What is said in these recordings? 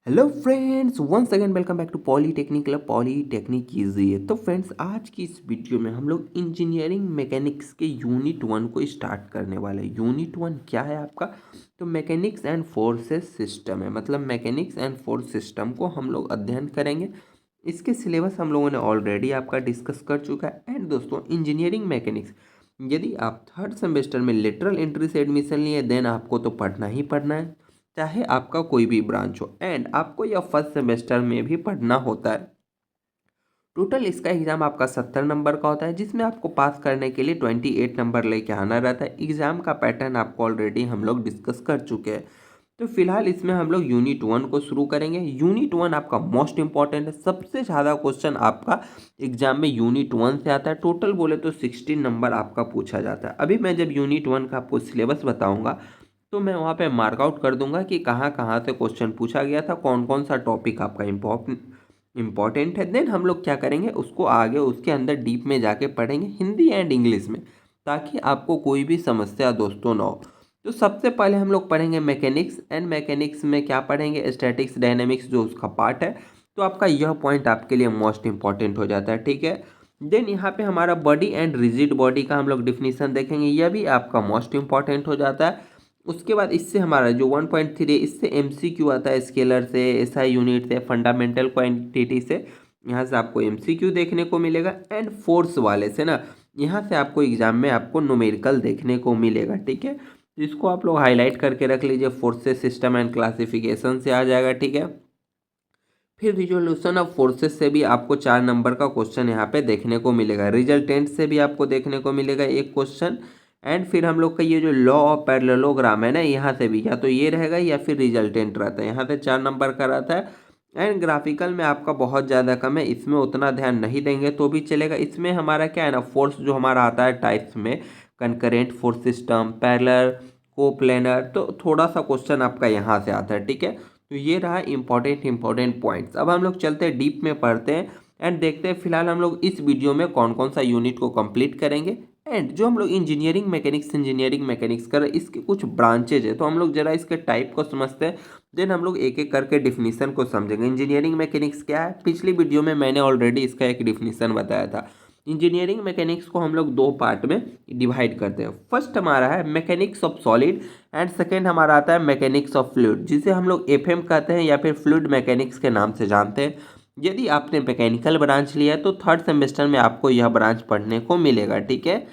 Hello friends, once again welcome back to polytechnic club polytechnic कीजिए। तो friends, आज की इस वीडियो में हम लोग इंजीनियरिंग मैकेनिक्स के यूनिट 1 को स्टार्ट करने वाले हैं। यूनिट 1 क्या है आपका? तो मैकेनिक्स एंड फोर्सेस सिस्टम है, मतलब मैकेनिक्स एंड फोर्स सिस्टम को हम लोग अध्ययन करेंगे। इसके सिलेबस हम लोगों ने ऑलरेडी आपका डिस्कस कर चुका है। एंड दोस्तों, इंजीनियरिंग मैकेनिक्स यदि आप थर्ड सेमेस्टर में लेटरल एंट्री से एडमिशन लिए देन आपको तो पढ़ना ही पढ़ना है, चाहे आपका कोई भी ब्रांच हो। एंड आपको यह फर्स्ट सेमेस्टर में भी पढ़ना होता है। टोटल इसका एग्ज़ाम आपका 70 नंबर का होता है, जिसमें आपको पास करने के लिए 28 नंबर लेके आना रहता है। एग्ज़ाम का पैटर्न आपको ऑलरेडी हम लोग डिस्कस कर चुके हैं। तो फिलहाल इसमें हम लोग यूनिट 1 को शुरू करेंगे। यूनिट 1 आपका मोस्ट इंपॉर्टेंट है। सबसे ज़्यादा क्वेश्चन आपका एग्जाम में यूनिट 1 से आता है। टोटल बोले तो 16 नंबर आपका पूछा जाता है। अभी मैं जब यूनिट 1 का आपको सिलेबस बताऊंगा तो मैं वहाँ पे मार्कआउट कर दूंगा कि कहाँ कहाँ से क्वेश्चन पूछा गया था, कौन कौन सा टॉपिक आपका इम्पोर्टेंट है। देन हम लोग क्या करेंगे, उसको आगे उसके अंदर डीप में जाके पढ़ेंगे हिंदी एंड इंग्लिश में, ताकि आपको कोई भी समस्या दोस्तों ना हो। तो सबसे पहले हम लोग पढ़ेंगे मैकेनिक्स। एंड मैकेनिक्स में क्या पढ़ेंगे? स्टैटिक्स डायनेमिक्स जो उसका पार्ट है। तो आपका यह पॉइंट आपके लिए मोस्ट इंपॉर्टेंट हो जाता है, ठीक है। देन यहाँ पे हमारा बॉडी एंड रिजिड बॉडी का हम लोग डिफिनीशन देखेंगे, यह भी आपका मोस्ट इंपॉर्टेंट हो जाता है। उसके बाद इससे हमारा जो 1.3 है, इससे एमसीक्यू आता है, स्केलर से, एसआई यूनिट से, फंडामेंटल क्वांटिटी से। यहाँ से आपको एमसीक्यू देखने को मिलेगा। एंड फोर्स वाले से ना, यहाँ से आपको एग्जाम में आपको न्यूमेरिकल देखने को मिलेगा, ठीक है। तो इसको आप लोग हाईलाइट करके रख लीजिए। फोर्सेस सिस्टम एंड क्लासिफिकेशन से आ जाएगा, ठीक है। फिर रिजोल्यूशन ऑफ फोर्सेस से भी आपको 4 नंबर का क्वेश्चन यहाँ पे देखने को मिलेगा। रिजल्टेंट से भी आपको देखने को मिलेगा एक क्वेश्चन। एंड फिर हम लोग का ये जो लॉ ऑफ पैरेललोग्राम है ना, यहाँ से भी या तो ये रहेगा या फिर रिजल्टेंट रहता है। यहाँ से 4 नंबर का रहता है। एंड ग्राफिकल में आपका बहुत ज़्यादा कम है, इसमें उतना ध्यान नहीं देंगे तो भी चलेगा। इसमें हमारा क्या है ना, फोर्स जो हमारा आता है टाइप्स में, concurrent force system, parallel, coplanar, तो थोड़ा सा क्वेश्चन आपका यहाँ से आता है, ठीक है। तो ये रहा इंपॉर्टेंट पॉइंट्स। अब हम लोग चलते हैं डीप में पढ़ते हैं एंड देखते हैं फिलहाल हम लोग इस वीडियो में कौन कौन सा यूनिट को कंप्लीट करेंगे। एंड जो हम लोग इंजीनियरिंग मैकेनिक्स कर रहे हैं, इसके कुछ ब्रांचेज है, तो हम लोग जरा इसके टाइप को समझते हैं। देन हम लोग एक एक करके डिफिनीशन को समझेंगे। इंजीनियरिंग मैकेनिक्स क्या है, पिछली वीडियो में मैंने ऑलरेडी इसका एक डिफिनीशन बताया था। इंजीनियरिंग मैकेनिक्स को हम लोग दो पार्ट में डिवाइड करते हैं। फर्स्ट हमारा है mechanics of solid and second हमारा आता है मैकेनिक्स ऑफ फ्लूइड, जिसे हम लोग एफएम कहते हैं या फिर फ्लूइड मैकेनिक्स के नाम से जानते हैं। यदि आपने मैकेनिकल ब्रांच लिया है तो थर्ड सेमेस्टर में आपको यह ब्रांच पढ़ने को मिलेगा, ठीक है।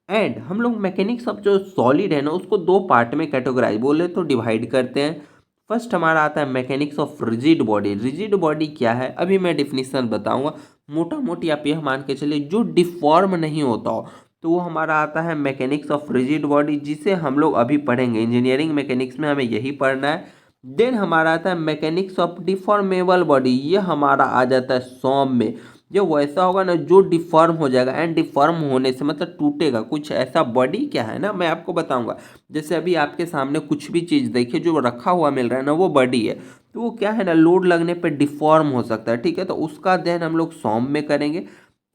एंड हम लोग मैकेनिक्स ऑफ जो सॉलिड है ना, उसको दो पार्ट में कैटेगराइज बोले तो डिवाइड करते हैं। फर्स्ट हमारा आता है mechanics of rigid body. Rigid body क्या है, अभी मैं डिफिनीशन बताऊंगा। मोटा मोटी आप यह मान के चलिए जो डिफॉर्म नहीं होता हो, तो वो हमारा आता है मैकेनिक्स ऑफ रिजिड बॉडी, जिसे हम लोग अभी पढ़ेंगे। इंजीनियरिंग मैकेनिक्स में हमें यही पढ़ना है। देन हमारा आता है मैकेनिक्स ऑफ डिफॉर्मेबल बॉडी, ये हमारा आ जाता है सॉम में। जो वैसा होगा ना जो डिफॉर्म हो जाएगा, एंड डिफॉर्म होने से मतलब टूटेगा कुछ ऐसा। बॉडी क्या है ना, मैं आपको बताऊंगा। जैसे अभी आपके सामने कुछ भी चीज़ देखिए जो रखा हुआ मिल रहा है ना, वो बॉडी है। तो वो क्या है ना, लोड लगने पे डिफॉर्म हो सकता है, ठीक है। तो उसका अध्ययन हम लोग सॉम में करेंगे।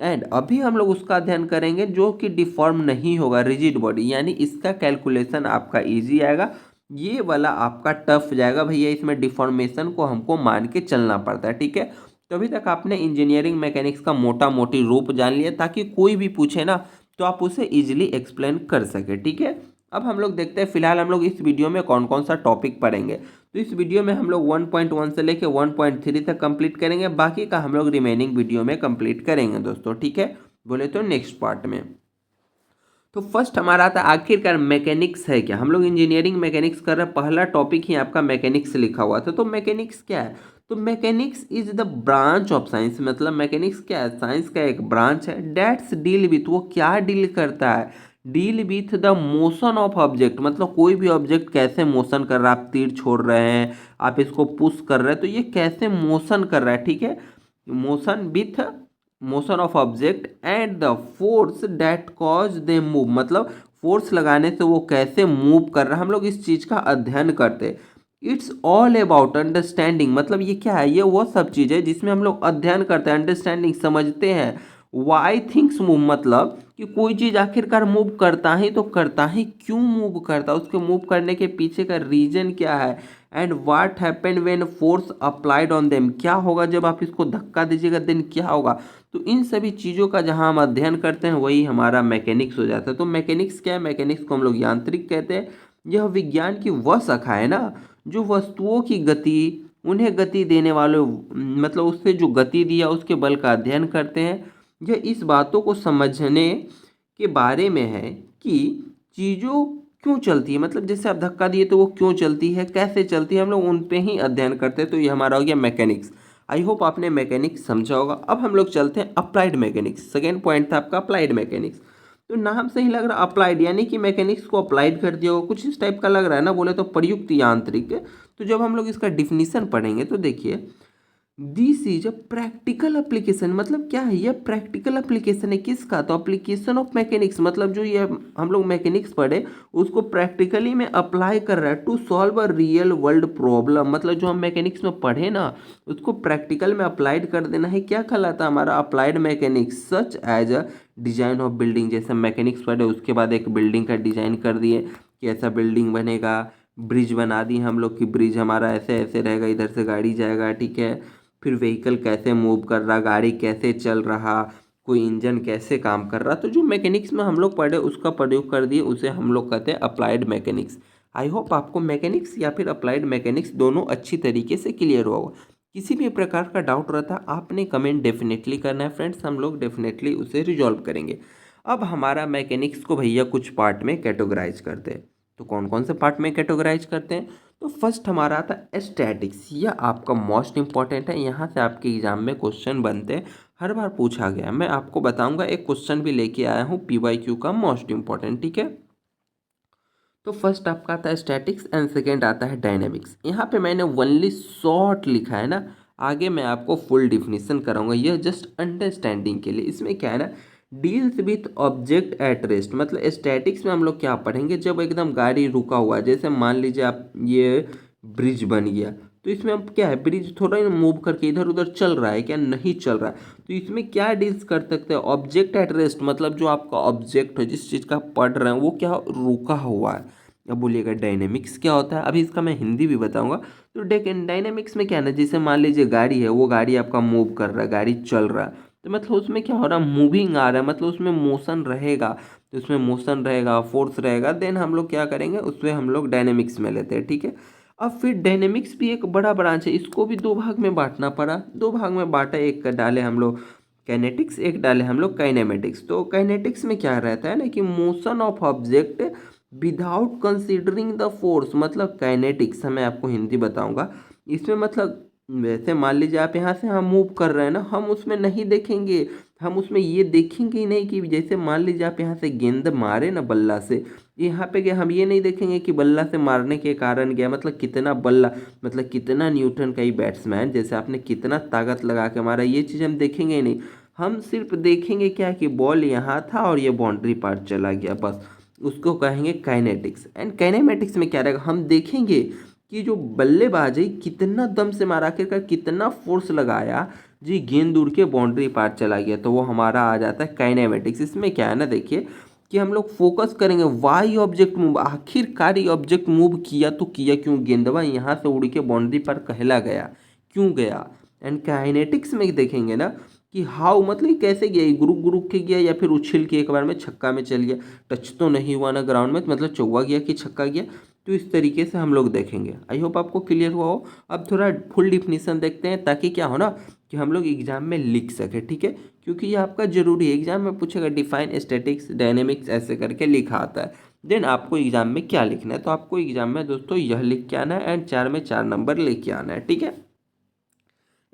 एंड अभी हम लोग उसका अध्ययन करेंगे जो कि डिफॉर्म नहीं होगा, रिजिड बॉडी, यानी इसका कैलकुलेशन आपका इजी आएगा। ये वाला आपका टफ जाएगा भैया, इसमें डिफॉर्मेशन को हमको मान के चलना पड़ता है, ठीक है। तो अभी तक आपने इंजीनियरिंग मैकेनिक्स का मोटा मोटी रूप जान लिया, ताकि कोई भी पूछे ना तो आप उसे इजीली एक्सप्लेन कर सके, ठीक है। अब हम लोग देखते हैं फिलहाल हम लोग इस वीडियो में कौन कौन सा टॉपिक पढ़ेंगे। तो इस वीडियो में हम लोग 1.1 से लेके 1.3 तक कंप्लीट करेंगे, बाकी का हम लोग रिमेनिंग वीडियो में कंप्लीट करेंगे दोस्तों, ठीक है। बोले तो नेक्स्ट पार्ट में। तो फर्स्ट हमारा आता है आखिरकार मैकेनिक्स है क्या। हम लोग इंजीनियरिंग मैकेनिक्स कर रहे हैं, पहला टॉपिक ही आपका मैकेनिक्स लिखा हुआ था। तो मैकेनिक्स क्या है, तो mechanics is the branch of science, मतलब मैकेनिक्स क्या है, साइंस का एक ब्रांच है। डेट्स डील विथ, वो क्या डील करता है, deal with the motion of object, मतलब कोई भी ऑब्जेक्ट कैसे मोशन कर रहा है। आप तीर छोड़ रहे हैं, आप इसको पुश कर रहे हैं, तो ये कैसे मोशन कर रहा है, ठीक है। Motion with motion of object and the force that cause they move, मतलब फोर्स लगाने से वो कैसे मूव कर रहा है, हम लोग इस चीज़ का अध्ययन करते हैं। इट्स ऑल अबाउट अंडरस्टैंडिंग, मतलब ये क्या है, ये वो सब चीज़ है जिसमें हम लोग अध्ययन करते हैं, अंडरस्टैंडिंग समझते हैं। वाई थिंग्स मूव, मतलब कि कोई चीज़ आखिरकार मूव करता ही तो करता ही क्यों मूव करता है, उसके मूव करने के पीछे का रीजन क्या है। And what happened when force applied on them, क्या होगा जब आप इसको धक्का दीजिएगा देन क्या होगा। तो इन सभी चीज़ों का जहाँ हम अध्ययन करते हैं वही हमारा मैकेनिक्स हो जाता है। तो मैकेनिक्स क्या है, मैकेनिक्स को हम लोग यांत्रिक कहते हैं। यह विज्ञान की वह शाखा है ना जो वस्तुओं की गति, उन्हें गति देने वालों मतलब उससे जो गति दिया उसके बल का अध्ययन करते हैं। यह इस बातों को समझने के बारे में है कि चीज़ों क्यों चलती है, मतलब जैसे आप धक्का दिए तो वो क्यों चलती है, कैसे चलती है, हम लोग उन पे ही अध्ययन करते हैं। तो ये हमारा हो गया मैकेनिक्स। आई होप आपने मैकेनिक्स समझा होगा। अब हम लोग चलते हैं अप्लाइड मैकेनिक्स। सेकेंड पॉइंट था आपका अप्लाइड मैकेनिक्स। तो नाम से ही लग रहा अप्लाइड, यानी कि मैकेनिक्स को अप्लाइड कर दिया होगा, कुछ इस टाइप का लग रहा है ना, बोले तो प्रयुक्त यांत्रिक। तो जब हम लोग इसका डिफिनीशन पढ़ेंगे तो देखिए this is a practical application, मतलब क्या है, यह प्रैक्टिकल एप्लीकेशन है किसका, तो एप्लीकेशन ऑफ मैकेनिक्स, मतलब जो ये हम लोग मैकेनिक्स पढ़े उसको प्रैक्टिकली में अप्लाई कर रहा है to solve a real world problem. मतलब जो हम मैकेनिक्स में पढ़े ना उसको प्रैक्टिकल में अप्लाइड कर देना है। क्या कहलाता है हमारा applied mechanics, such as a design of building. जैसे मैकेनिक्स पढ़े उसके बाद एक बिल्डिंग का डिजाइन कर दिए कि ऐसा बिल्डिंग बनेगा, ब्रिज बना दी हम लोग कि ब्रिज हमारा ऐसे ऐसे रहेगा, इधर से गाड़ी जाएगा, ठीक है। फिर व्हीकल कैसे मूव कर रहा, गाड़ी कैसे चल रहा, कोई इंजन कैसे काम कर रहा। तो जो मैकेनिक्स में हम लोग पढ़े उसका प्रयोग कर दिए, उसे हम लोग कहते हैं अप्लाइड मैकेनिक्स। आई होप आपको मैकेनिक्स या फिर अप्लाइड मैकेनिक्स दोनों अच्छी तरीके से क्लियर हुआ होगा। किसी भी प्रकार का डाउट रहता है आपने कमेंट डेफिनेटली करना है फ्रेंड्स, हम लोग डेफिनेटली उसे रिजॉल्व करेंगे। अब हमारा मैकेनिक्स को भैया कुछ पार्ट में कैटेगराइज करते हैं। तो कौन कौन से पार्ट में कैटेगराइज करते हैं, तो फर्स्ट हमारा आता है स्टैटिक्स। यह आपका मोस्ट इंपॉर्टेंट है, यहाँ से आपके एग्जाम में क्वेश्चन बनते हैं, हर बार पूछा गया। मैं आपको बताऊंगा, एक क्वेश्चन भी लेके आया हूँ PYQ का मोस्ट इंपॉर्टेंट, ठीक है। तो फर्स्ट आपका आता है स्टैटिक्स एंड सेकेंड आता है डायनेमिक्स। यहाँ पे मैंने ओनली शॉर्ट लिखा है ना, आगे मैं आपको फुल डिफिनीशन कराऊंगा, यह जस्ट अंडरस्टैंडिंग के लिए। इसमें क्या है ना, deals with object at rest, मतलब स्टैटिक्स में हम लोग क्या पढ़ेंगे, जब एकदम गाड़ी रुका हुआ है, जैसे मान लीजिए आप ये ब्रिज बन गया, तो इसमें अब क्या है, ब्रिज थोड़ा ही मूव करके इधर उधर चल रहा है क्या, नहीं चल रहा है। तो इसमें क्या डील्स कर सकते हैं, ऑब्जेक्ट एट रेस्ट, मतलब जो आपका ऑब्जेक्ट है जिस चीज़ का पढ़ रहे हैं वो क्या रुका हुआ है। अब बोलिएगा डायनेमिक्स क्या होता है, अभी इसका मैं हिंदी भी बताऊंगा। तो डायनेमिक्स में क्या है ना, जैसे मान लीजिए गाड़ी है, वो गाड़ी आपका मूव कर रहा है, गाड़ी चल रहा है, तो मतलब उसमें क्या हो रहा है, मूविंग आ रहा है, मतलब उसमें मोशन रहेगा। तो उसमें मोशन रहेगा, फोर्स रहेगा, देन हम लोग क्या करेंगे, उसमें हम लोग डायनेमिक्स में लेते हैं, ठीक है। अब फिर डायनेमिक्स भी एक बड़ा ब्रांच है, इसको भी दो भाग में बांटना पड़ा, दो भाग में बांटा, एक डाले हम लोग कैनेटिक्स, एक डाले हम लोग काइनेमेटिक्स। तो काइनेटिक्स में क्या रहता है ना कि motion of object without considering the force, मतलब काइनेटिक्स मैं आपको हिंदी बताऊंगा। इसमें मतलब वैसे मान लीजिए आप यहाँ से हम मूव कर रहे हैं ना, हम उसमें नहीं देखेंगे, हम उसमें ये देखेंगे ही नहीं कि जैसे मान लीजिए आप यहाँ से गेंद मारे ना बल्ला से, यहाँ पे गया, हम ये नहीं देखेंगे कि बल्ला से मारने के कारण गया, मतलब कितना बल्ला, मतलब कितना न्यूटन का ही बैट्समैन, जैसे आपने कितना ताकत लगा के मारा, ये चीज़ हम देखेंगे ही नहीं। हम सिर्फ देखेंगे क्या कि बॉल यहाँ था और ये बाउंड्री पार चला गया, बस उसको कहेंगे काइनेटिक्स। एंड काइनेमेटिक्स में क्या रहेगा, हम देखेंगे कि जो बल्लेबाज है कितना दम से मारा, आखिरकार कितना फोर्स लगाया जी, गेंद उड़ के बाउंड्री पार चला गया, तो वो हमारा आ जाता है काइनेमेटिक्स। इसमें क्या है ना, देखिए कि हम लोग फोकस करेंगे वाई ऑब्जेक्ट मूव, आखिरकार ये ऑब्जेक्ट मूव किया तो किया क्यों, गेंदवा यहाँ से उड़ के बाउंड्री पर कहला गया, क्यों गया। एंड काइनेटिक्स में देखेंगे ना कि हाउ, मतलब कैसे गया, गुरुक गुरुक के गया या फिर उछल के एक बार में छक्का में चल गया, टच तो नहीं हुआ ना ग्राउंड में, तो मतलब चौवा गया कि छक्का गया। तो इस तरीके से हम लोग देखेंगे। आई होप आपको क्लियर हुआ हो। अब थोड़ा फुल डिफिनीशन देखते हैं, ताकि क्या हो ना कि हम लोग एग्जाम में लिख सके, ठीक है, क्योंकि ये आपका जरूरी है। एग्जाम में पूछेगा डिफाइन स्टैटिक्स डायनेमिक्स, ऐसे करके लिखा आता है। देन आपको एग्जाम में क्या लिखना है, तो आपको एग्जाम में दोस्तों यह लिख के आना है एंड 4 में 4 नंबर लेके आना है, ठीक है।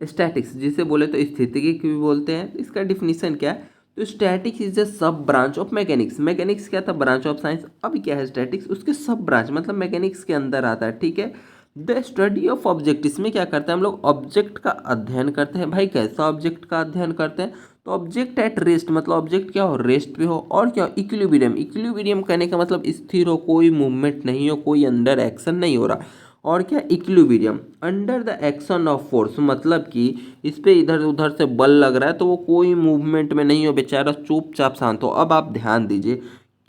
स्टैटिक्स जिसे बोले तो स्थितिकी भी बोलते हैं, इसका डिफिनीशन क्या है, तो स्टैटिक्स इज अ सब ब्रांच ऑफ मैकेनिक्स। मैकेनिक्स क्या था, ब्रांच ऑफ साइंस, अभी क्या है स्टैटिक्स, उसके सब ब्रांच, मतलब मैकेनिक्स के अंदर आता है, ठीक है। द स्टडी ऑफ ऑब्जेक्ट, इसमें क्या करते हैं हम लोग, ऑब्जेक्ट का अध्ययन करते हैं। भाई कैसा ऑब्जेक्ट का अध्ययन करते हैं, तो ऑब्जेक्ट एट रेस्ट, मतलब ऑब्जेक्ट क्या हो, रेस्ट पे हो, और क्या इक्विलिब्रियम, इक्विलिब्रियम कहने का मतलब स्थिर हो, कोई मूवमेंट नहीं हो, कोई अंडर एक्शन नहीं हो रहा, और क्या equilibrium under the action of force, मतलब कि इस पे इधर उधर से बल लग रहा है तो वो कोई मूवमेंट में नहीं हो, बेचारा चुपचाप शांत हो। अब आप ध्यान दीजिए,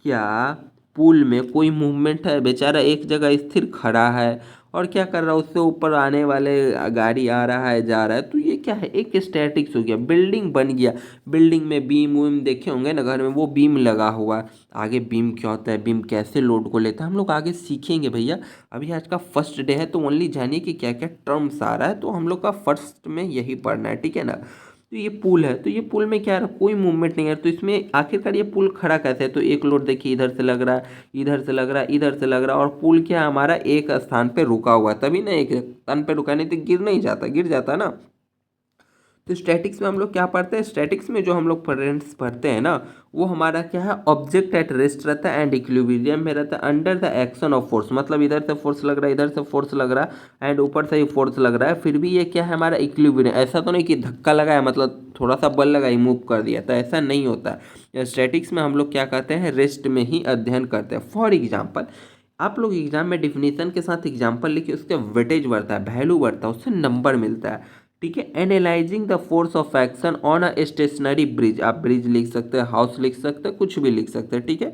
क्या पुल में कोई मूवमेंट है, बेचारा एक जगह स्थिर खड़ा है, और क्या कर रहा है, उससे ऊपर आने वाले गाड़ी आ रहा है जा रहा है। तो ये क्या है, एक स्टैटिक्स हो गया। बिल्डिंग बन गया, बिल्डिंग में बीम वीम देखे होंगे ना घर में, वो बीम लगा हुआ है। आगे बीम क्या होता है, बीम कैसे लोड को लेता है, हम लोग आगे सीखेंगे भैया। अभी आज का फर्स्ट डे है तो ओनली जानिए कि क्या क्या टर्म्स आ रहा है, तो हम लोग का फर्स्ट में यही पढ़ना है, ठीक है ना। तो ये पुल है, तो ये पुल में क्या है, कोई मूवमेंट नहीं है, तो इसमें आखिरकार ये पुल खड़ा कैसे है। तो एक लोड देखिए इधर से लग रहा है, इधर से लग रहा है, इधर से लग रहा है, और पुल क्या है हमारा एक स्थान पे रुका हुआ है, तभी ना एक स्थान पे रुका, नहीं तो गिर नहीं जाता, गिर जाता ना। तो स्टैटिक्स में हम लोग क्या पढ़ते हैं, स्टैटिक्स में जो हम लोग फ्रेंड्स पढ़ते हैं ना, वो हमारा क्या है, ऑब्जेक्ट एट रेस्ट रहता है एंड इक्विलिब्रियम में रहता है under the action of force. मतलब इधर से फोर्स लग रहा है, इधर से फोर्स लग रहा है एंड ऊपर से ही फोर्स लग रहा है, फिर भी ये क्या है हमारा इक्विलिब्रियम। ऐसा तो नहीं कि धक्का लगाया मतलब थोड़ा सा बल लगा ही मूव कर दिया, तो ऐसा नहीं होता। स्टैटिक्स में हम लोग क्या कहते हैं, रेस्ट में ही अध्ययन करते हैं। फॉर एग्जाम्पल आप लोग एग्जाम में डिफिनीशन के साथ एग्जाम्पल लिखिए, उसका वेटेज बढ़ता है, वैल्यू बढ़ता है, उससे नंबर मिलता है, ठीक है। Analysing the force of action on a stationary bridge, आप ब्रिज लिख सकते हैं, हाउस लिख सकते हैं, कुछ भी लिख सकते हैं, ठीक है।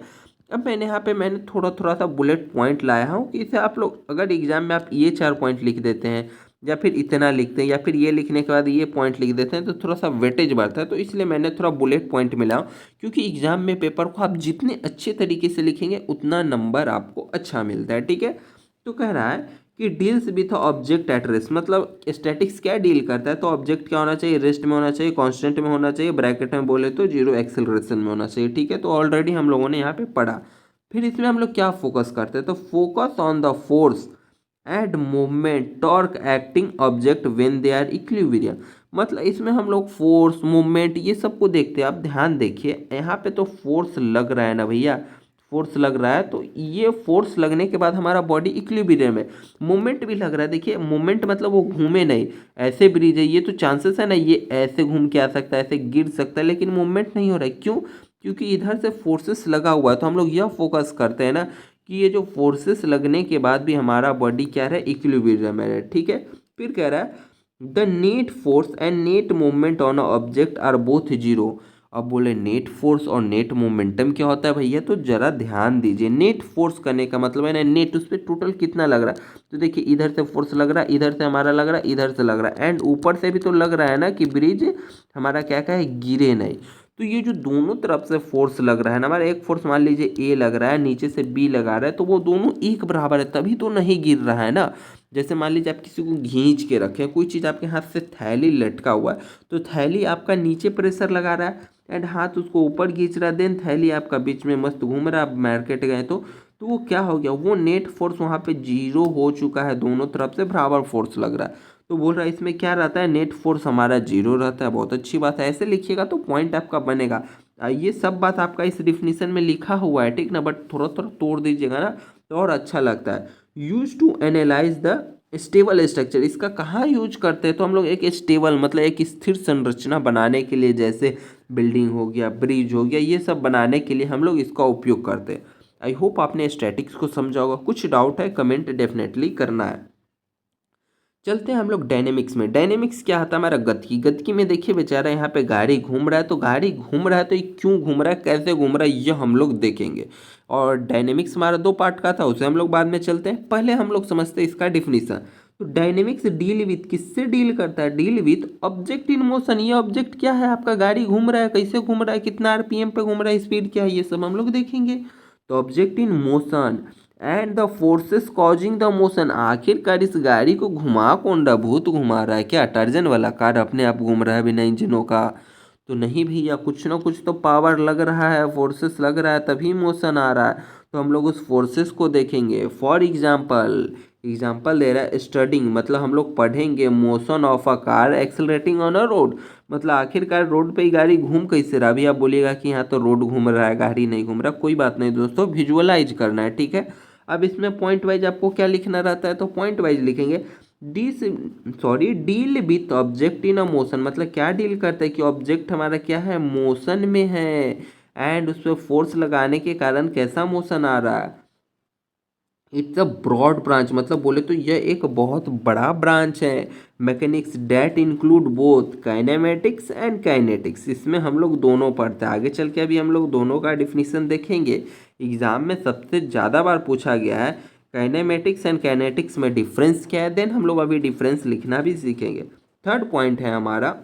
अब मैंने यहाँ पे थोड़ा थोड़ा सा बुलेट पॉइंट लाया हूँ कि इसे आप लोग अगर एग्जाम में आप ये 4 पॉइंट लिख देते हैं, या फिर इतना लिखते हैं, या फिर ये लिखने के बाद ये पॉइंट लिख देते हैं, तो थोड़ा सा वेटेज बढ़ता है। तो इसलिए मैंने थोड़ा बुलेट पॉइंट मिला, क्योंकि एग्जाम में पेपर को आप जितने अच्छे तरीके से लिखेंगे उतना नंबर आपको अच्छा मिलता है, ठीक है। तो कह रहा है कि deals with object at rest, मतलब स्टैटिक्स क्या डील करता है, तो ऑब्जेक्ट क्या होना चाहिए, रेस्ट में होना चाहिए, कांस्टेंट में होना चाहिए, ब्रैकेट में बोले तो जीरो एक्सेलरेशन में होना चाहिए, ठीक है। तो ऑलरेडी हम लोगों ने यहाँ पे पढ़ा। फिर इसमें हम लोग क्या फोकस करते हैं, तो focus on the force and movement torque acting object when they are equilibrium. मतलब इसमें हम लोग फोर्स मूवमेंट ये सबको देखते हैं। आप ध्यान देखिए यहाँ पे तो फोर्स लग रहा है ना भैया, फोर्स लग रहा है, तो ये फोर्स लगने के बाद हमारा बॉडी इक्विलिब्रियम है। मूवमेंट भी लग रहा है, देखिए मूवमेंट मतलब वो घूमे नहीं, ऐसे ब्रिज है ये, तो चांसेस है ना ये ऐसे घूम के आ सकता है, ऐसे गिर सकता है, लेकिन मूवमेंट नहीं हो रहा है। क्यों? क्योंकि इधर से फोर्सेस लगा हुआ है। तो हम लोग यह फोकस करते हैं ना कि ये जो फोर्सेस लगने के बाद भी हमारा बॉडी क्या है, इक्विलिब्रियम है, ठीक है। फिर कह रहा है the net force and net movement on object are both zero. अब बोले नेट फोर्स और नेट मोमेंटम क्या होता है भैया, तो जरा ध्यान दीजिए। नेट फोर्स करने का मतलब है ना, नेट उस पर टोटल कितना लग रहा है। तो देखिए इधर से फोर्स लग रहा है, इधर से हमारा लग रहा है, इधर से लग रहा है, एंड ऊपर से भी तो लग रहा है ना कि ब्रिज हमारा क्या क्या है, गिरे नहीं। तो ये जो दोनों तरफ से फोर्स लग रहा है ना, हमारा एक फोर्स मान लीजिए ए लग रहा है, नीचे से बी लगा रहा है, तो वो दोनों एक बराबर है, तभी तो नहीं गिर रहा है ना। जैसे मान लीजिए आप किसी को खींच के रखें, कोई चीज़ आपके हाथ से थैली लटका हुआ है, तो थैली आपका नीचे प्रेशर लगा रहा है एंड हाथ उसको ऊपर खींच रहा है, देन थैली आपका बीच में मस्त घूम रहा है। आप मार्केट गए तो वो क्या हो गया, वो नेट फोर्स वहाँ पे जीरो हो चुका है, दोनों तरफ से बराबर फोर्स लग रहा है। तो बोल रहा है इसमें क्या रहता है, नेट फोर्स हमारा जीरो रहता है। बहुत अच्छी बात है, ऐसे लिखिएगा तो पॉइंट आपका बनेगा। ये सब बात आपका इस डिफिनीशन में लिखा हुआ है, ठीक ना, बट थोड़ा थोड़ा तोड़ दीजिएगा ना तो और अच्छा लगता है। Use to analyse the stable structure, इसका कहाँ यूज करते हैं, तो हम लोग एक स्टेबल मतलब एक स्थिर संरचना बनाने के लिए, जैसे बिल्डिंग हो गया, ब्रिज हो गया, ये सब बनाने के लिए हम लोग इसका उपयोग करते हैं। आई होप आपने स्टैटिक्स को समझा होगा। कुछ डाउट है कमेंट डेफिनेटली करना है। चलते हैं हम लोग डायनेमिक्स में। डायनेमिक्स क्या होता है, हमारा गतिकी। गतिकी में देखिए बेचारा यहाँ पे गाड़ी घूम रहा है, तो गाड़ी घूम रहा है तो ये क्यों घूम रहा है, कैसे घूम रहा है, ये हम लोग देखेंगे। और डायनेमिक्स हमारा 2 पार्ट का था, उसे हम लोग बाद में चलते हैं। पहले हम लोग समझते हैं इसका डिफिनीशन। तो डायनेमिक्स डील विथ, किससे डील करता है, deal with object in motion. ये ऑब्जेक्ट क्या है, आपका गाड़ी घूम रहा है, कैसे घूम रहा है, कितना आरपीएम पे घूम रहा है, स्पीड क्या है, ये सब हम लोग देखेंगे। तो object in motion and the forces causing the motion, आखिरकार इस गाड़ी को घुमा कौन रहा, भूत घुमा रहा है क्या, टर्जन वाला कार अपने आप घूम रहा है बिना इंजनों का, तो नहीं भैया, कुछ ना कुछ तो पावर लग रहा है, फोर्सेस लग रहा है, तभी मोशन आ रहा है। तो हम लोग उस फोर्सेस को देखेंगे। फॉर एग्जाम्पल, एग्जाम्पल दे रहा है स्टडिंग, मतलब हम लोग पढ़ेंगे motion of a car accelerating on a road. मतलब आखिरकार रोड पे ही गाड़ी घूम कैसे रहा। अभी आप बोलिएगा कि यहाँ तो रोड घूम रहा है, गाड़ी नहीं घूम रहा, कोई बात नहीं दोस्तों, विजुअलाइज करना है, ठीक है। अब इसमें पॉइंट वाइज आपको क्या लिखना रहता है, तो पॉइंट वाइज लिखेंगे। Deal with object in a motion, मतलब क्या डील करता है कि ऑब्जेक्ट हमारा क्या है, मोशन में है, एंड उस पर फोर्स लगाने के कारण कैसा मोशन आ रहा है। इट्स अ ब्रॉड ब्रांच, मतलब बोले तो यह एक बहुत बड़ा ब्रांच है mechanics, that include both kinematics and kinetics. इसमें हम लोग दोनों पढ़ते हैं, आगे चल के अभी हम लोग दोनों का डिफिनीशन देखेंगे। एग्जाम में सबसे ज़्यादा बार पूछा गया है काइनेमेटिक्स एंड काइनेटिक्स में डिफरेंस क्या है, देन हम लोग अभी डिफरेंस लिखना भी सीखेंगे। थर्ड पॉइंट है हमारा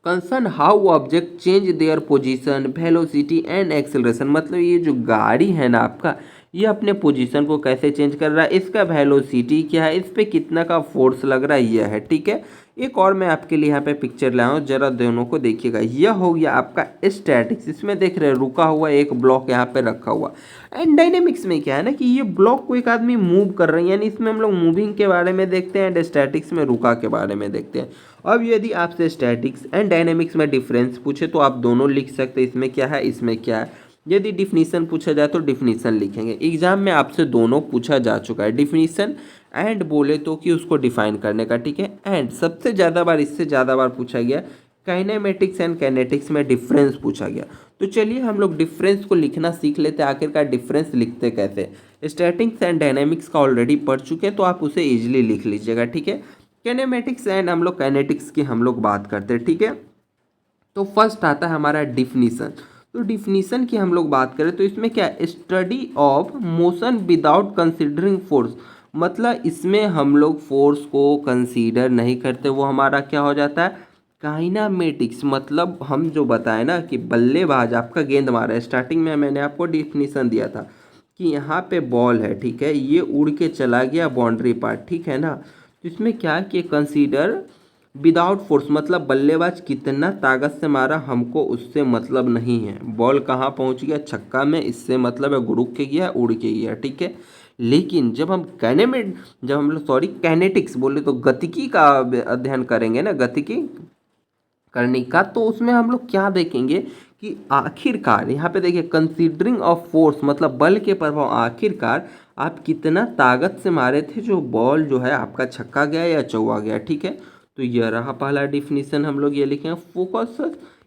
concern how object change their position velocity and acceleration, मतलब ये जो गाड़ी है ना आपका, ये अपने पोजीशन को कैसे चेंज कर रहा है, इसका वेलोसिटी क्या है, इस पे कितना का फोर्स लग रहा है, यह है। ठीक है, एक और मैं आपके लिए यहाँ पे पिक्चर लाया हूँ, जरा दोनों को देखिएगा। यह हो गया आपका स्टैटिक्स, इसमें देख रहे हैं रुका हुआ एक ब्लॉक यहाँ पे रखा हुआ। एंड डायनेमिक्स में क्या है ना कि ये ब्लॉक को एक आदमी मूव कर रहे हैं, यानी इसमें हम लोग मूविंग के बारे में देखते हैं एंड स्टैटिक्स में रुका के बारे में देखते हैं। अब यदि आपसे स्टैटिक्स एंड डायनेमिक्स में डिफरेंस पूछे तो आप दोनों लिख सकते हैं, इसमें क्या है इसमें क्या है। यदि डिफिनीशन पूछा जाए तो डिफिनीशन लिखेंगे। एग्जाम में आपसे दोनों पूछा जा चुका है, डिफिनीशन एंड बोले तो कि उसको डिफाइन करने का। ठीक है, एंड सबसे ज़्यादा बार, इससे ज़्यादा बार पूछा गया काइनेमेटिक्स एंड काइनेटिक्स में डिफरेंस पूछा गया। तो चलिए हम लोग डिफरेंस को लिखना सीख लेते हैं, आखिरकार डिफरेंस लिखते कैसे। स्टैटिक्स एंड डायनेमिक्स का ऑलरेडी पढ़ चुके हैं तो आप उसे ईजिली लिख लीजिएगा। ठीक है, काइनेमेटिक्स एंड हम लोग काइनेटिक्स की हम लोग बात करते हैं। ठीक है, तो फर्स्ट आता है हमारा डिफिनीशन। तो डिफिनीशन की हम लोग बात करें तो इसमें क्या, study of motion without considering force, मतलब इसमें हम लोग फोर्स को कंसीडर नहीं करते, वो हमारा क्या हो जाता है काइनामेटिक्स। मतलब हम जो बताए ना कि बल्लेबाज आपका गेंद मारा है, स्टार्टिंग में मैंने आपको डिफिनीशन दिया था कि यहाँ पे बॉल है, ठीक है, ये उड़ के चला गया बाउंड्री पार, ठीक है ना। तो इसमें क्या कि कंसीडर विदाउट फोर्स, मतलब बल्लेबाज कितना ताकत से मारा हमको उससे मतलब नहीं है, बॉल कहाँ पहुँच गया छक्का में, इससे मतलब है रुक के गया उड़ के गया। ठीक है, लेकिन जब हम कैनेटिक्स बोले तो गतिकी का अध्ययन करेंगे ना, गतिकी करने का, तो उसमें हम लोग क्या देखेंगे कि आखिरकार यहाँ पे देखिए कंसीडरिंग ऑफ फोर्स, मतलब बल के प्रभाव, आखिरकार आप कितना ताकत से मारे थे जो बॉल जो है आपका छक्का गया या चौका गया। ठीक है, तो यह रहा पहला डिफिनीशन, हम लोग ये लिखेंगे। फोकस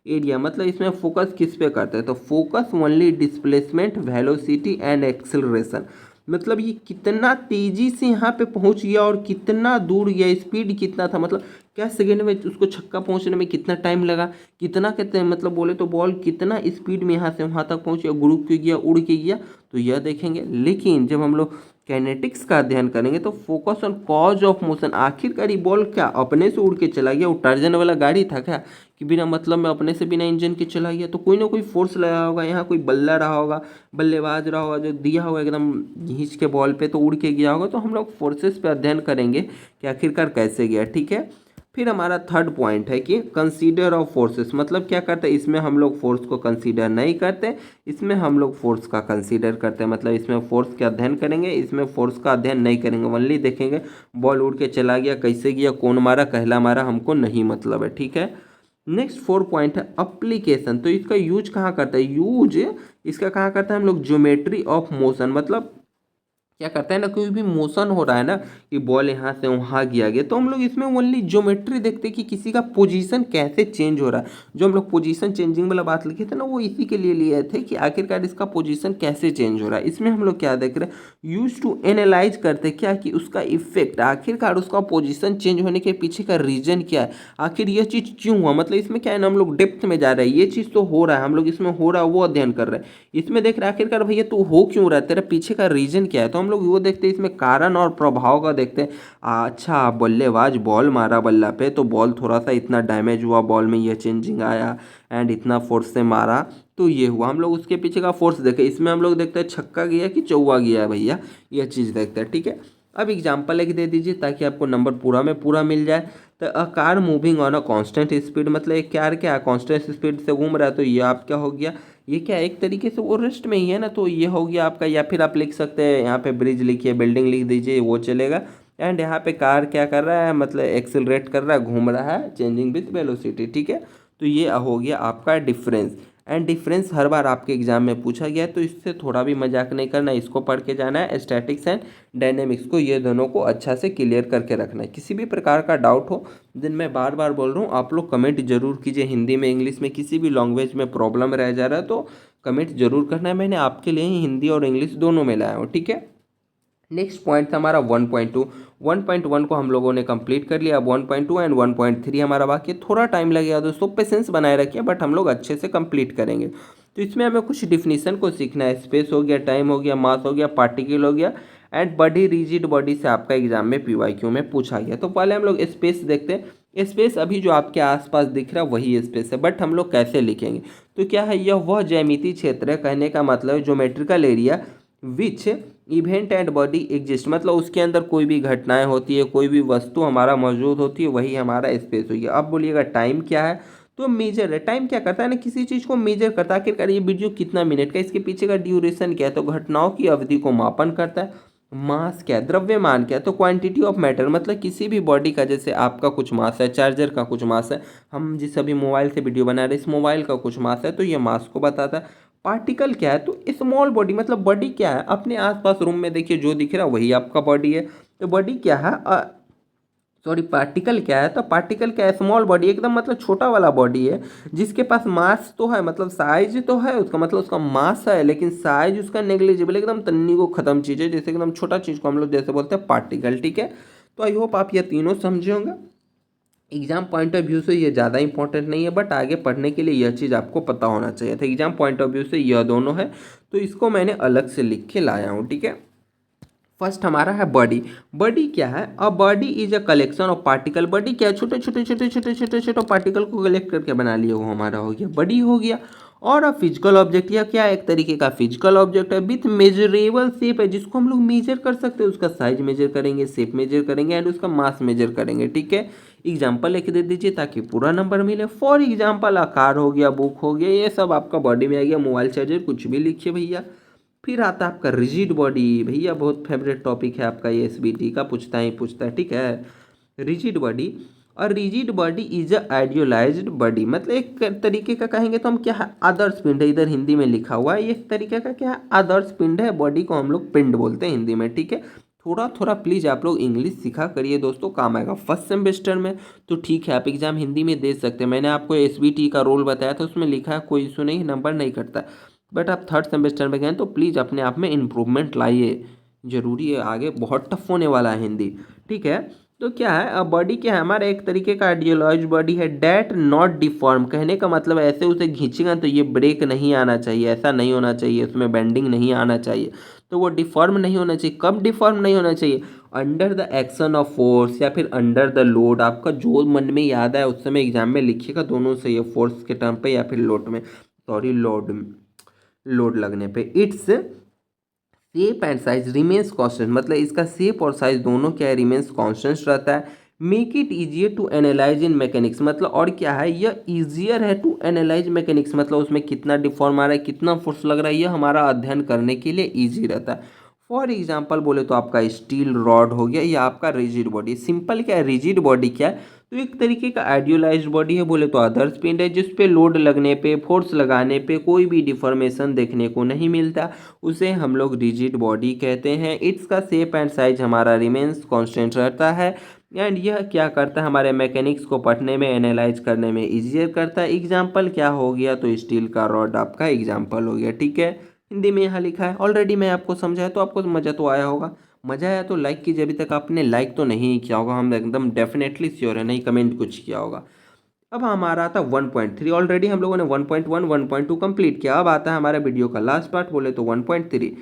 एरिया, मतलब इसमें फोकस किस पे करते हैं, तो focus only displacement velocity and acceleration, मतलब ये कितना तेजी से यहाँ पे पहुँच गया और कितना दूर गया, स्पीड कितना था, मतलब क्या सेकेंड में उसको छक्का पहुँचने में कितना टाइम लगा, कितना कहते हैं, मतलब बोले तो बॉल कितना स्पीड में यहाँ से वहाँ तक पहुँच गया, गुरुक के गया, उड़ के गया, तो यह देखेंगे। लेकिन जब हम लोग कैनेटिक्स का अध्ययन करेंगे तो focus on cause of motion, आखिरकार ये बॉल क्या अपने से उड़ के चला गया, वो टार्जन वाला गाड़ी था क्या कि बिना मतलब में अपने से बिना इंजन के चला गया, तो कोई ना कोई फोर्स लगा होगा, यहाँ कोई बल्ला रहा होगा, बल्लेबाज रहा होगा जो दिया होगा एकदम घींच के बॉल पे, तो उड़ के गया होगा। तो हम लोग फोर्सेस पे अध्ययन करेंगे कि आखिरकार कैसे गया। ठीक है, फिर हमारा थर्ड पॉइंट है कि कंसीडर ऑफ फोर्सेस, मतलब क्या करते हैं, इसमें हम लोग फोर्स को कंसीडर नहीं करते, इसमें हम लोग फोर्स का कंसीडर करते हैं, मतलब इसमें फोर्स का अध्ययन करेंगे, इसमें फोर्स का अध्ययन नहीं करेंगे, ओनली देखेंगे बॉल उड़ के चला गया, कैसे गया, कौन मारा, कहला मारा, हमको नहीं मतलब है। ठीक है, नेक्स्ट 4 पॉइंट है अप्लीकेशन, तो इसका यूज कहाँ करता है, यूज इसका कहाँ करता है हम लोग, ज्योमेट्री ऑफ मोशन, मतलब क्या करता है ना, कोई भी मोशन हो रहा है ना कि बॉल यहाँ से वहाँ गया तो हम लोग इसमें ओनली ज्योमेट्री देखते हैं कि किसी का पोजीशन कैसे चेंज हो रहा है। जो हम लोग पोजीशन चेंजिंग वाला बात लिखे थे ना, वो इसी के लिए थे कि आखिरकार इसका पोजीशन कैसे चेंज हो रहा है। इसमें हम लोग क्या देख रहे हैं, यूज टू एनालाइज करते क्या कि उसका इफेक्ट, आखिरकार उसका पोजीशन चेंज होने के पीछे का रीजन क्या है, आखिर यह चीज़ क्यों हुआ, मतलब इसमें क्या है ना हम लोग डेप्थ में जा रहे हैं, ये चीज़ तो हो रहा है, हम लोग इसमें हो रहा है वो अध्ययन कर रहे हैं, इसमें देख रहे हैं आखिरकार भैया तू हो क्यों रहा है, तेरा पीछे का रीजन क्या है, तो हम लोग वो देखते हैं, इसमें कारण और प्रभाव का देखते हैं। अच्छा बल्लेबाज बॉल मारा बल्ला पे, तो बॉल थोड़ा सा इतना डैमेज हुआ, बॉल में ये चेंजिंग आया एंड इतना फोर्स से मारा, तो ये हुआ, हम लोग उसके पीछे का फोर्स देखे। इसमें हम लोग देखते हैं छक्का गया कि चौका गया भैया, यह चीज़ देखते हैं। ठीक है, अब एग्जाम्पल एक दे दीजिए ताकि आपको नंबर पूरा में पूरा मिल जाए। तो a car moving on a constant speed, मतलब एक कार क्या कांस्टेंट स्पीड से घूम रहा है, तो ये आप क्या हो गया, ये क्या एक तरीके से वो रेस्ट में ही है ना, तो ये हो गया आपका, या फिर आप लिख सकते हैं यहाँ पे ब्रिज लिखिए, बिल्डिंग लिख दीजिए, वो चलेगा। एंड यहाँ पे कार क्या कर रहा है, मतलब एक्सेलरेट कर रहा है, घूम रहा है, चेंजिंग विथ वेलोसिटी। ठीक है, तो ये हो गया आपका डिफरेंस। एंड डिफरेंस हर बार आपके एग्जाम में पूछा गया है, तो इससे थोड़ा भी मजाक नहीं करना, इसको पढ़ के जाना है। स्टैटिक्स एंड डायनेमिक्स को, ये दोनों को अच्छा से क्लियर करके रखना है। किसी भी प्रकार का डाउट हो, दिन मैं बार बार बोल रहा हूँ, आप लोग कमेंट जरूर कीजिए, हिंदी में इंग्लिश में किसी भी लैंग्वेज में प्रॉब्लम रह जा रहा है तो कमेंट जरूर करना है, मैंने आपके लिए ही हिंदी और इंग्लिश दोनों में लाया हूँ। ठीक है, नेक्स्ट पॉइंट था हमारा 1.2। 1.1 को हम लोगों ने कंप्लीट कर लिया, अब 1.2 एंड 1.3 हमारा बाकी है, थोड़ा टाइम लगेगा दोस्तों, पेशेंस बनाए रखिए, बट हम लोग अच्छे से कंप्लीट करेंगे। तो इसमें हमें कुछ डिफिनीशन को सीखना है, स्पेस हो गया, टाइम हो गया, मास हो गया, पार्टिकल हो गया एंड बॉडी, रिजिड बॉडी से आपका एग्जाम में पीवाईक्यू में पूछा गया। तो पहले हम लोग स्पेस देखते हैं। स्पेस अभी जो आपके आसपास दिख रहा है वही स्पेस है, बट हम लोग कैसे लिखेंगे? तो क्या है, यह वह ज्यामितीय क्षेत्र है, कहने का मतलब geometrical area which event and body exist, मतलब उसके अंदर कोई भी घटनाएं होती है, कोई भी वस्तु हमारा मौजूद होती है, वही हमारा स्पेस हो गया। अब बोलिएगा टाइम क्या है? तो मेजर है। टाइम क्या करता है ना, किसी चीज़ को मेजर करता है। आखिरकार ये वीडियो कितना मिनट का, इसके पीछे का ड्यूरेशन क्या है? तो घटनाओं की अवधि को मापन करता है। मास क्या है? द्रव्यमान क्या है? तो क्वांटिटी ऑफ मैटर, मतलब किसी भी बॉडी का, जैसे आपका कुछ मास है, चार्जर का कुछ मास है, हम जिस अभी मोबाइल से वीडियो बना रहे हैं, इस मोबाइल का कुछ मास है, तो ये मास को बताता है। पार्टिकल क्या है? तो स्मॉल बॉडी, मतलब बॉडी क्या है? अपने आसपास रूम में देखिए जो दिख रहा है वही आपका बॉडी है। तो बॉडी क्या है, सॉरी, पार्टिकल क्या है? तो पार्टिकल क्या है? स्मॉल बॉडी, एकदम मतलब छोटा वाला बॉडी है, जिसके पास मास तो है, मतलब साइज तो है उसका, मतलब उसका मास है, लेकिन साइज उसका नेग्लिजिबल, एकदम तन्नी को खत्म चीज़ है, जैसे एकदम छोटा चीज़ को हम लोग जैसे बोलते हैं पार्टिकल। ठीक है, तो आई होप आप ये तीनों समझे होंगे। एग्जाम पॉइंट ऑफ व्यू से ये ज़्यादा इंपॉर्टेंट नहीं है, बट आगे पढ़ने के लिए यह चीज़ आपको पता होना चाहिए था। एग्जाम पॉइंट ऑफ व्यू से यह दोनों है, तो इसको मैंने अलग से लिख के लाया हूँ। ठीक है, फर्स्ट हमारा है बॉडी। बॉडी क्या है? A body is a collection of particle. Body क्या है? छोटे छोटे छोटे छोटे छोटे छोटे पार्टिकल को कलेक्ट करके बना लिया, वो हमारा हो गया बॉडी हो गया। और अ फिजिकल ऑब्जेक्ट, या क्या एक तरीके का फिजिकल ऑब्जेक्ट है विथ मेजरेबल शेप है, जिसको हम लोग मेजर कर सकते हैं, उसका साइज मेजर करेंगे, शेप मेजर करेंगे एंड उसका मास मेजर करेंगे। ठीक है, एग्जाम्पल लिख दे दीजिए ताकि पूरा नंबर मिले। फॉर एग्जाम्पल आकार हो गया, बुक हो गया, ये सब आपका बॉडी में आ गया। मोबाइल चार्जर, कुछ भी लिखिए भैया। फिर आता है आपका रिजिड बॉडी। भैया बहुत फेवरेट टॉपिक है आपका, ये एसबीटी का पूछता ही पूछता है। ठीक है, रिजिड बॉडी। और rigid body is a idealized body, मतलब एक तरीके का कहेंगे तो हम क्या है, आदर्श पिंड है। इधर हिंदी में लिखा हुआ है, ये एक तरीके का क्या है, आदर्श पिंड है। बॉडी को हम लोग पिंड बोलते हैं हिंदी में। ठीक है, थोड़ा थोड़ा प्लीज़ आप लोग इंग्लिश सीखा करिए दोस्तों, काम आएगा फर्स्ट सेमेस्टर में। तो ठीक है, आप एग्जाम हिंदी में दे सकते हैं। मैंने आपको एसबीटी का रोल बताया था, उसमें लिखा है कोई इशू नहीं, नंबर नहीं कटता। बट आप थर्ड सेमेस्टर में गए तो प्लीज़ अपने आप में इम्प्रूवमेंट लाइए, जरूरी है, आगे बहुत टफ होने वाला है हिंदी। ठीक है, तो क्या है, अब बॉडी क्या है, हमारा एक तरीके का आइडियोलॉज बॉडी है। डैट नॉट डिफॉर्म, कहने का मतलब ऐसे उसे खींचेगा तो ये ब्रेक नहीं आना चाहिए, ऐसा नहीं होना चाहिए, उसमें बेंडिंग नहीं आना चाहिए, तो वो डिफॉर्म नहीं होना चाहिए। कब डिफॉर्म नहीं होना चाहिए? Under the action of force या फिर अंडर द लोड, आपका जो मन में याद आए उस समय एग्जाम में लिखिएगा, दोनों से, ये फोर्स के टर्म पे या फिर लोड में, सॉरी लोड लगने पे। Its shape and size remains constant, मतलब इसका शेप और साइज दोनों क्या है, रिमेन्स कांस्टेंट रहता है। Make it easier to analyse in mechanics, मतलब और क्या है, यह इजियर है टू एनालाइज मैकेनिक्स, मतलब उसमें कितना डिफॉर्म आ रहा है, कितना फोर्स लग रहा है, यह हमारा अध्ययन करने के लिए ईजी रहता है। फॉर एग्जाम्पल बोले तो आपका स्टील रॉड हो गया, या आपका रिजिड बॉडी। सिंपल क्या है, रिजिड बॉडी क्या है, तो एक तरीके का आइडियोलाइज्ड बॉडी है। बोले तो आदर्श पिंड है, जिस पे लोड लगने पे, फोर्स लगाने पे कोई भी डिफॉर्मेशन देखने को नहीं मिलता, उसे हम लोग रिजिड बॉडी कहते हैं। इट्स का शेप एंड साइज हमारा रिमेन्स कांस्टेंट रहता है। एंड यह क्या करता है, हमारे मैकेनिक्स को पढ़ने में, एनालाइज करने में ईजियर करता है। एग्जाम्पल क्या हो गया, तो स्टील का रॉड आपका एग्जाम्पल हो गया। ठीक है, हिंदी में यहाँ लिखा है, ऑलरेडी मैं आपको समझाया, तो आपको मज़ा तो आया होगा। मज़ा आया तो लाइक कीजिए, अभी तक आपने लाइक तो नहीं किया होगा, हम एकदम डेफिनेटली श्योर है, नहीं कमेंट कुछ किया होगा। अब हमारा आता 1.3, ऑलरेडी हम लोगों ने 1.1 1.2 कंप्लीट किया। अब आता है हमारा वीडियो का लास्ट पार्ट, बोले तो 1.3।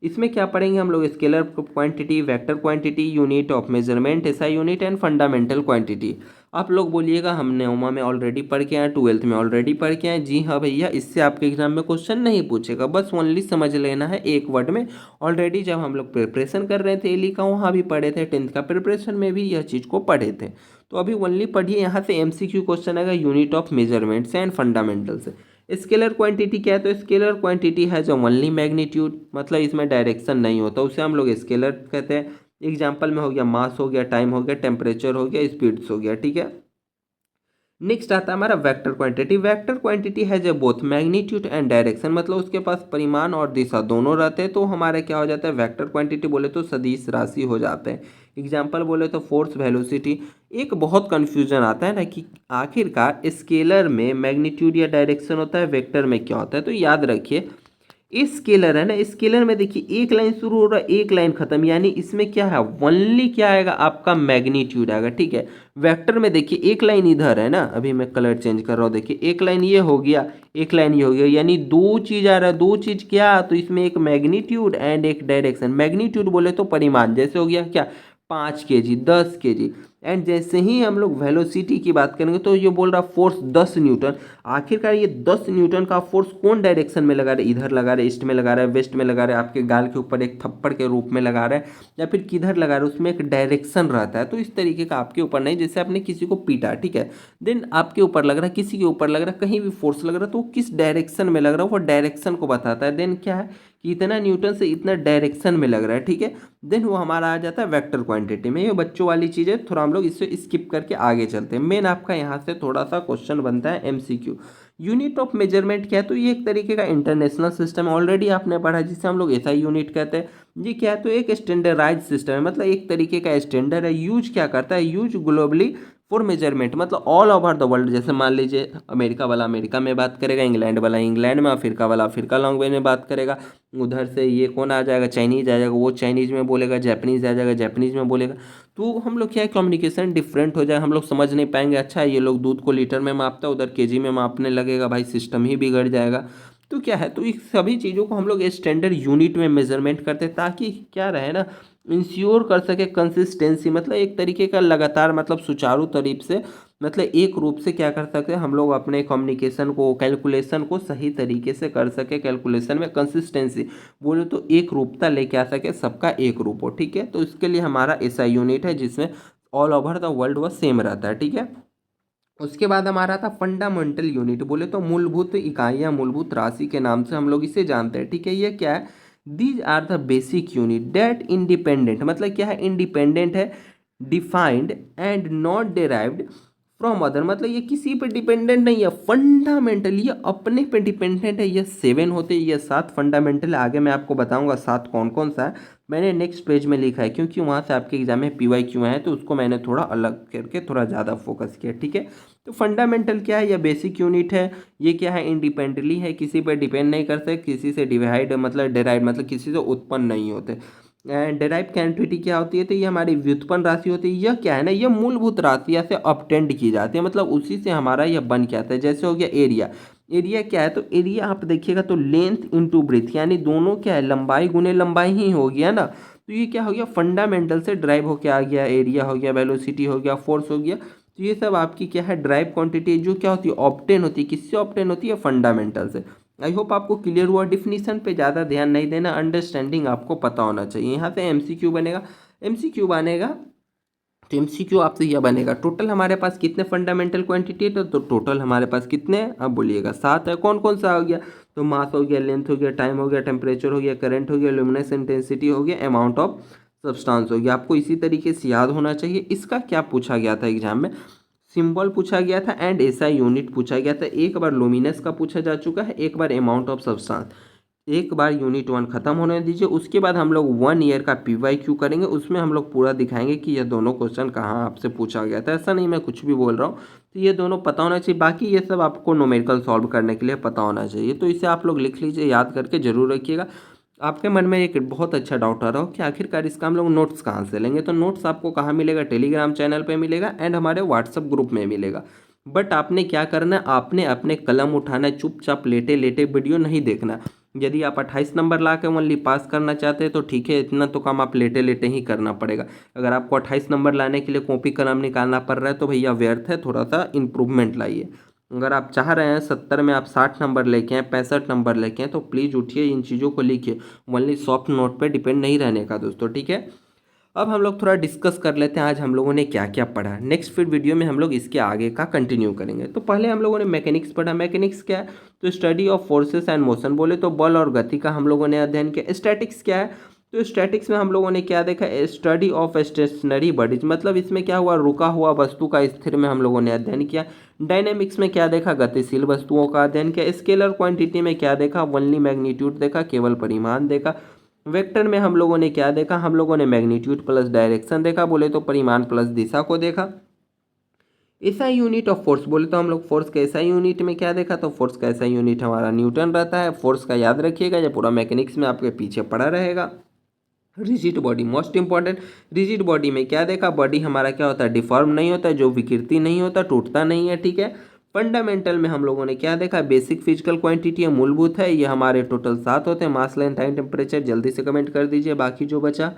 इसमें क्या पढ़ेंगे हम लोग, scalar quantity, vector quantity, unit of measurement, SI unit and fundamental quantity. आप लोग बोलिएगा हमने उमा में ऑलरेडी पढ़ के आए, 12th में ऑलरेडी पढ़ के आए। जी हाँ भैया, इससे आपके एग्जाम में क्वेश्चन नहीं पूछेगा, बस ओनली समझ लेना है एक वर्ड में। ऑलरेडी जब हम लोग प्रिपरेशन कर रहे थे एली का, वहाँ भी पढ़े थे, 10th का प्रिपरेशन में भी यह चीज़ को पढ़े थे। तो अभी ओनली पढ़िए, यहाँ से एमसीक्यू क्वेश्चन आएगा unit of measurements and fundamental से। स्केलर क्वांटिटी क्या है, तो स्केलर क्वांटिटी है जो ओनली मैग्नीट्यूड, मतलब इसमें डायरेक्शन नहीं होता, उसे हम लोग स्केलर कहते हैं। एग्जाम्पल में हो गया मास हो गया, टाइम हो गया, टेम्परेचर हो गया, स्पीड्स हो गया। ठीक है, नेक्स्ट आता है हमारा वेक्टर क्वांटिटी। वेक्टर क्वांटिटी है जो बोथ मैग्नीट्यूड एंड डायरेक्शन, मतलब उसके पास परिमाण और दिशा दोनों रहते हैं, तो हमारा क्या हो जाता है, वेक्टर क्वांटिटी बोले तो सदिश राशि हो जाते हैं। एग्जाम्पल बोले तो फोर्स, वेलोसिटी। एक बहुत कन्फ्यूजन आता है ना कि आखिरकार स्केलर में मैग्नीट्यूड या डायरेक्शन होता है, वेक्टर में क्या होता है, तो याद रखिए स्केलर है ना, स्केलर में देखिए एक लाइन शुरू हो रहा है एक लाइन खत्म, यानी इसमें क्या है ओनली क्या आएगा आपका मैग्नीट्यूड आएगा, ठीक है। वेक्टर में देखिए एक लाइन इधर है ना, अभी मैं कलर चेंज कर रहा हूँ, देखिए एक लाइन ये हो गया एक लाइन ये हो गया, यानी दो चीज आ रहा है, दो चीज क्या, तो इसमें एक मैग्नीट्यूड एंड एक डायरेक्शन। मैग्नीट्यूड बोले तो परिमाण, जैसे हो गया क्या 5 kg 10 kg, एंड जैसे ही हम लोग वेलोसिटी की बात करेंगे तो ये बोल रहा फोर्स 10 न्यूटन। आखिरकार ये 10 न्यूटन का फोर्स कौन डायरेक्शन में लगा रहा है, इधर लगा रहा है, ईस्ट में लगा रहा है, वेस्ट में लगा रहा है, आपके गाल के ऊपर एक थप्पड़ के रूप में लगा रहा है, या फिर किधर लगा रहा है, उसमें एक डायरेक्शन रहता है। तो इस तरीके का आपके ऊपर नहीं, जैसे आपने किसी को पीटा, ठीक है, देन आपके ऊपर लग रहा है, किसी के ऊपर लग रहा है, कहीं भी फोर्स लग रहा है तो वो किस डायरेक्शन में लग रहा है वो डायरेक्शन को बताता है। देन क्या है कि इतना न्यूटन से इतना डायरेक्शन में लग रहा है, ठीक है, देन वो हमारा आ जाता है वेक्टर क्वांटिटी में। ये बच्चों वाली चीज़ है, थोड़ा हम लोग इससे स्किप करके आगे चलते हैं। मेन आपका यहाँ से थोड़ा सा क्वेश्चन बनता है एमसीक्यू। यूनिट ऑफ मेजरमेंट क्या है, तो ये एक तरीके का इंटरनेशनल सिस्टम है, ऑलरेडी आपने पढ़ा, जिसे हम लोग एसआई यूनिट कहते हैं। ये क्या है, तो एक स्टैंडर्डाइज सिस्टम है, मतलब एक तरीके का स्टैंडर्ड है। यूज क्या करता है, यूज ग्लोबली फॉर मेजरमेंट, मतलब ऑल ओवर द वर्ल्ड। जैसे मान लीजिए अमेरिका वाला अमेरिका में बात करेगा, इंग्लैंड वाला इंग्लैंड में, अफ्रीका वाला अफ्रीका लैंग्वेज में बात करेगा, उधर से ये कौन आ जाएगा चाइनीज आ जाएगा, वो चाइनीज में बोलेगा, जापानीज आ जाएगा जापानीज में बोलेगा। तो हम लोग क्या है कम्युनिकेशन डिफरेंट हो जाए, हम लोग समझ नहीं पाएंगे, अच्छा ये लोग दूध को लीटर में मापता है उधर केजी में मापने लगेगा, भाई सिस्टम ही बिगड़ जाएगा। तो क्या है, तो इस सभी चीज़ों को हम लोग स्टैंडर्ड यूनिट में मेजरमेंट करते हैं, ताकि क्या रहे ना, इंश्योर कर सके कंसिस्टेंसी, मतलब एक तरीके का लगातार, मतलब सुचारू तरीके से, मतलब एक रूप से क्या कर सकते हैं हम लोग अपने कम्युनिकेशन को, कैलकुलेशन को सही तरीके से कर सके, कैलकुलेशन में कंसिस्टेंसी बोले तो एक रूपता लेके आ सके, सबका एक रूप हो, ठीक है। तो इसके लिए हमारा ऐसा यूनिट है जिसमें ऑल ओवर द वर्ल्ड वह सेम रहता है, ठीक है। उसके बाद हमारा था फंडामेंटल यूनिट, बोले तो मूलभूत इकाइयाँ, मूलभूत राशि के नाम से हम लोग इसे जानते हैं, ठीक है। ये क्या है, these are the basic unit that independent, मतलब क्या है इंडिपेंडेंट है, defined and not derived from other, मतलब ये किसी पे डिपेंडेंट नहीं है, फंडामेंटल ये अपने पे डिपेंडेंट है। ये 7 होते हैं, ये 7 फंडामेंटल है, आगे मैं आपको बताऊंगा 7 कौन कौन सा है, मैंने नेक्स्ट पेज में लिखा है, क्योंकि वहाँ से आपके एग्जाम में PYQ है, तो उसको मैंने थोड़ा अलग करके थोड़ा ज़्यादा फोकस किया, ठीक है। तो फंडामेंटल क्या है, यह बेसिक यूनिट है, ये क्या है इंडिपेंडेंटली है, किसी पर डिपेंड नहीं करते, किसी से डिवाइड मतलब डेराइव मतलब किसी से उत्पन्न नहीं होते। डेराइव क्वांटिटी क्या होती है, तो ये हमारी व्युत्पन्न राशि होती है। यह क्या है ना, यह मूलभूत राशियाँ से अपटेंड की जाती है, मतलब उसी से हमारा यह बन के आता है। जैसे हो गया एरिया, एरिया क्या है, तो एरिया आप देखिएगा तो लेंथ इंटू ब्रेथ, यानी दोनों क्या है लंबाई गुने लंबाई ही हो गया ना। तो ये क्या हो गया फंडामेंटल से ड्राइव होके आ गया, एरिया हो गया, वेलोसिटी हो गया, फोर्स हो गया। तो ये सब आपकी क्या है ड्राइव क्वांटिटी, जो क्या होती है ऑब्टेन होती है, किससे ऑब्टेन होती है, फंडामेंटल से। आई होप आपको क्लियर हुआ, डिफिनीशन पे ज़्यादा ध्यान नहीं देना, अंडरस्टैंडिंग आपको पता होना चाहिए। यहाँ से एमसीक्यू बनेगा, एमसीक्यू बनेगा, तो एमसीक्यू आपसे यह बनेगा टोटल हमारे पास कितने फंडामेंटल क्वांटिटी है, तो टोटल हमारे पास कितने हैं, अब बोलिएगा 7 है। कौन कौन सा हो गया, तो मास हो गया, लेंथ हो गया, टाइम हो गया, टेम्परेचर हो गया, करंट हो गया, ल्यूमिनेस इंटेंसिटी हो गया, अमाउंट ऑफ सब्सटेंस हो गया। आपको इसी तरीके से याद होना चाहिए। इसका क्या पूछा गया था एग्जाम में, सिंबल पूछा गया था एंड एसआई यूनिट पूछा गया था। एक बार लुमिनस का पूछा जा चुका है, एक बार अमाउंट ऑफ सब्सटेंस। एक बार यूनिट 1 खत्म होने दीजिए, उसके बाद हम लोग 1 ईयर का PYQ करेंगे, उसमें हम लोग पूरा दिखाएंगे कि यह दोनों क्वेश्चन कहाँ आपसे पूछा गया था। ऐसा नहीं मैं कुछ भी बोल रहा हूँ, तो ये दोनों पता होना चाहिए। बाकी ये सब आपको न्यूमेरिकल सॉल्व करने के लिए पता होना चाहिए, तो इसे आप लोग लिख लीजिए, याद करके जरूर रखिएगा। आपके मन में एक बहुत अच्छा डाउट आ रहा हो कि आखिरकार इसका हम लोग नोट्स कहाँ से लेंगे, तो नोट्स आपको कहाँ मिलेगा, टेलीग्राम चैनल पे मिलेगा एंड हमारे व्हाट्सअप ग्रुप में मिलेगा। बट आपने क्या करना है, आपने अपने कलम उठाना है, चुपचाप लेटे लेटे वीडियो नहीं देखना। यदि आप 28 नंबर ला के ओनली पास करना चाहते हैं तो ठीक है, इतना तो काम आप लेटे लेटे ही करना पड़ेगा। अगर आपको 28 नंबर लाने के लिए कॉपी कलम निकालना पड़ रहा है तो भैया व्यर्थ है, थोड़ा सा इम्प्रूवमेंट लाइए। अगर आप चाह रहे हैं 70 में आप 60 नंबर लेके आए, 65 नंबर लेके आए, तो प्लीज़ उठिए, इन चीज़ों को लिखिए, ओनली सॉफ्ट नोट पे डिपेंड नहीं रहने का दोस्तों, ठीक है। अब हम लोग थोड़ा डिस्कस कर लेते हैं आज हम लोगों ने क्या क्या पढ़ा। नेक्स्ट फिर वीडियो में हम लोग इसके आगे का कंटिन्यू करेंगे। तो पहले हम लोगों ने मैकेनिक्स पढ़ा। मैकेनिक्स क्या है, तो study of forces and motion, बोले तो बल और गति का हम लोगों ने अध्ययन किया। स्टैटिक्स क्या है, तो स्टैटिक्स में हम लोगों ने क्या देखा, स्टडी ऑफ स्टेशनरी बॉडीज, मतलब इसमें क्या हुआ रुका हुआ वस्तु का स्थिर में हम लोगों ने अध्ययन किया। डायनेमिक्स में क्या देखा, गतिशील वस्तुओं का अध्ययन किया। स्केलर क्वांटिटी में क्या देखा, ओनली मैग्नीट्यूड देखा, केवल परिमाण देखा। वेक्टर में हम लोगों ने क्या देखा, हम लोगों ने मैग्नीट्यूड प्लस डायरेक्शन देखा, बोले तो परिमाण प्लस दिशा को देखा। एसआई यूनिट ऑफ फोर्स बोले तो हम लोग फोर्स का एसआई यूनिट में क्या देखा, तो फोर्स का एसआई यूनिट हमारा न्यूटन रहता है। फोर्स का याद रखिएगा, ये पूरा मैकेनिक्स में आपके पीछे पड़ा रहेगा। Rigid body most important, rigid body में क्या देखा, बॉडी हमारा क्या होता है, डिफॉर्म नहीं होता, जो विकृति नहीं होता, टूटता नहीं है, ठीक है। फंडामेंटल में हम लोगों ने क्या देखा, बेसिक फिजिकल क्वांटिटी है, मूलभूत है, ये हमारे टोटल 7 होते हैं, मास लेंथ टाइम टेम्परेचर, जल्दी से कमेंट कर दीजिए बाकी जो बचा।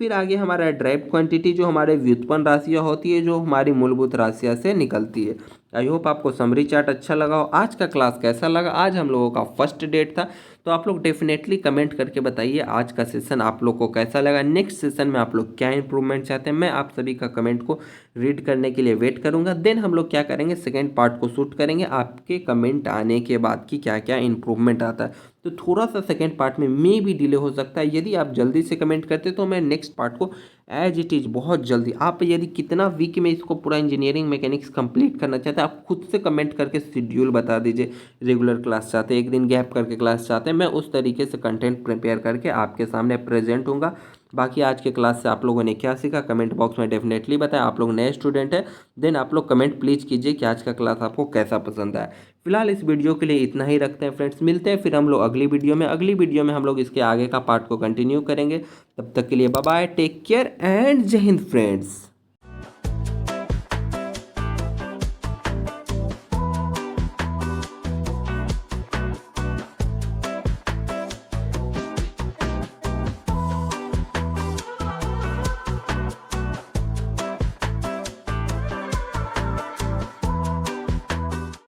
फिर आगे हमारा ड्राइव क्वांटिटी, जो हमारे व्युत्पन्न राशियाँ होती है, जो हमारी मूलभूत राशियाँ से निकलती है। आई होप आपको समरी चार्ट अच्छा लगा हो। आज का क्लास कैसा लगा, आज हम लोगों का फर्स्ट डेट था, तो आप लोग डेफिनेटली कमेंट करके बताइए आज का सेशन आप लोग को कैसा लगा, नेक्स्ट सेशन में आप लोग क्या इंप्रूवमेंट चाहते हैं। मैं आप सभी का कमेंट को रीड करने के लिए वेट करूंगा। देन हम लोग क्या करेंगे, सेकेंड पार्ट को शूट करेंगे आपके कमेंट आने के बाद कि क्या क्या इंप्रूवमेंट आता है। तो थोड़ा सा सेकेंड पार्ट में मे भी डिले हो सकता है, यदि आप जल्दी से कमेंट करते तो मैं नेक्स्ट पार्ट को एज इट इज़ बहुत जल्दी, आप यदि कितना वीक में इसको पूरा इंजीनियरिंग मैकेनिक्स कंप्लीट करना चाहते हैं, आप खुद से कमेंट करके शेड्यूल बता दीजिए। रेगुलर क्लास चाहते हैं, एक दिन गैप करके क्लास चाहते हैं, मैं उस तरीके से कंटेंट प्रिपेयर करके आपके सामने प्रेजेंट होऊंगा। बाकी आज के क्लास से आप लोगों ने क्या सीखा कमेंट बॉक्स में डेफिनेटली बताएं। आप लोग नए स्टूडेंट हैं, देन आप लोग कमेंट प्लीज़ कीजिए कि आज का क्लास आपको कैसा पसंद आया। फिलहाल इस वीडियो के लिए इतना ही रखते हैं फ्रेंड्स, मिलते हैं फिर हम लोग अगली वीडियो में। अगली वीडियो में हम लोग इसके आगे का पार्ट को कंटिन्यू करेंगे। तब तक के लिए bye bye, take care and जय हिंद फ्रेंड्स।